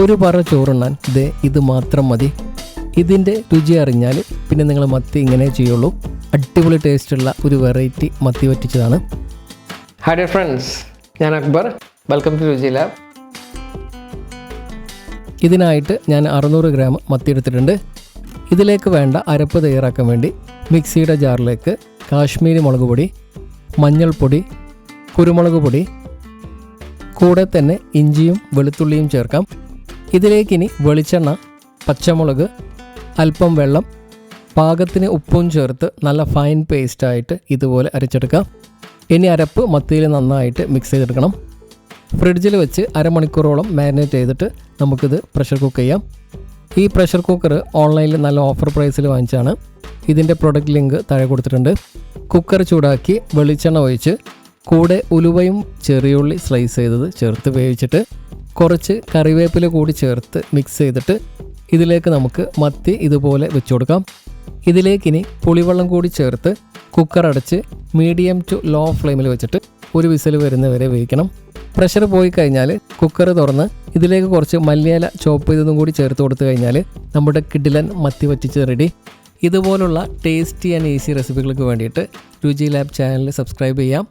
ഒരു പറ ചോറുണ്ണാൻ ഇത് മാത്രം മതി. ഇതിൻ്റെ രുചി അറിഞ്ഞാൽ പിന്നെ നിങ്ങൾ മത്തി ഇങ്ങനെ ചെയ്യുള്ളൂ. അടിപൊളി ടേസ്റ്റുള്ള ഒരു വെറൈറ്റി മത്തി വറ്റിച്ചതാണ്. ഹായ് ഡിയർ ഫ്രണ്ട്സ്, ഞാൻ അക്ബർ. വെൽക്കം ടു രുചി ലാബ്. ഇതിനായിട്ട് ഞാൻ 600 ഗ്രാം മത്തി എടുത്തിട്ടുണ്ട്. ഇതിലേക്ക് വേണ്ട അരപ്പ് തയ്യാറാക്കാൻ വേണ്ടി മിക്സിയുടെ ജാറിലേക്ക് കാശ്മീരി മുളക് പൊടി, മഞ്ഞൾപ്പൊടി, കുരുമുളക് പൊടി, കൂടെ തന്നെ ഇഞ്ചിയും വെളുത്തുള്ളിയും ചേർക്കാം. ഇതിലേക്കിനി വെളിച്ചെണ്ണ, പച്ചമുളക്, അല്പം വെള്ളം, പാകത്തിന് ഉപ്പും ചേർത്ത് നല്ല ഫൈൻ പേസ്റ്റായിട്ട് ഇതുപോലെ അരച്ചെടുക്കാം. ഇനി അരപ്പ് മത്തിയിൽ നന്നായിട്ട് മിക്സ് ചെയ്തെടുക്കണം. ഫ്രിഡ്ജിൽ വെച്ച് അരമണിക്കൂറോളം മാരിനേറ്റ് ചെയ്തിട്ട് നമുക്കിത് പ്രഷർ കുക്ക് ചെയ്യാം. ഈ പ്രഷർ കുക്കർ ഓൺലൈനിൽ നല്ല ഓഫർ പ്രൈസിൽ വാങ്ങിച്ചാണ്. ഇതിൻ്റെ പ്രൊഡക്റ്റ് ലിങ്ക് താഴെ കൊടുത്തിട്ടുണ്ട്. കുക്കർ ചൂടാക്കി വെളിച്ചെണ്ണ ഒഴിച്ച് കൂടെ ഉലുവയും ചെറിയുള്ളി സ്ലൈസ് ചെയ്തത് ചേർത്ത് വേവിച്ചിട്ട് കുറച്ച് കറിവേപ്പില കൂടി ചേർത്ത് മിക്സ് ചെയ്തിട്ട് ഇതിലേക്ക് നമുക്ക് മത്തി ഇതുപോലെ വെച്ച് കൊടുക്കാം. ഇതിലേക്കിനി പുളിവെള്ളം കൂടി ചേർത്ത് കുക്കർ അടച്ച് മീഡിയം ടു ലോ ഫ്ലെയിമിൽ വെച്ചിട്ട് ഒരു വിസിൽ വരുന്നവരെ വേവിക്കണം. പ്രഷർ പോയി കഴിഞ്ഞാൽ കുക്കർ തുറന്ന് ഇതിലേക്ക് കുറച്ച് മല്ലിയില ചോപ്പ് ചെയ്തതും കൂടി ചേർത്ത് കൊടുത്തു കഴിഞ്ഞാൽ നമ്മുടെ കിടിലൻ മത്തി വറ്റിച്ച് റെഡി. ഇതുപോലുള്ള ടേസ്റ്റി ആൻഡ് ഈസി റെസിപ്പികൾക്ക് വേണ്ടിയിട്ട് രുചി ലാബ് ചാനൽ സബ്സ്ക്രൈബ് ചെയ്യാം.